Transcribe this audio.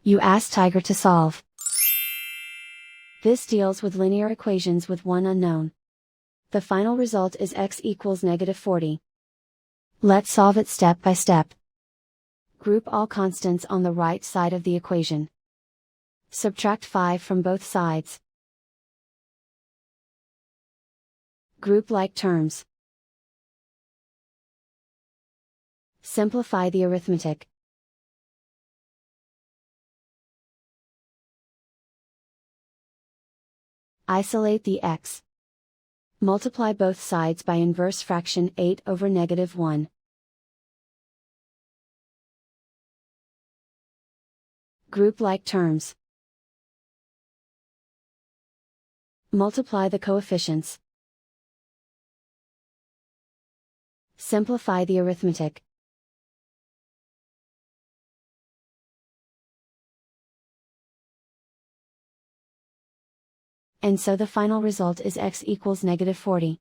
You ask Tiger to solve. This deals with linear equations with one unknown. The final result is x equals -40. Let's solve it step by step. Group all constants on the right side of the equation. Subtract 5 from both sides. Group like terms. Simplify the arithmetic. Isolate the x. Multiply both sides by inverse fraction 8 over -1. Group like terms. Multiply the coefficients. Simplify the arithmetic. And so the final result is x equals -40.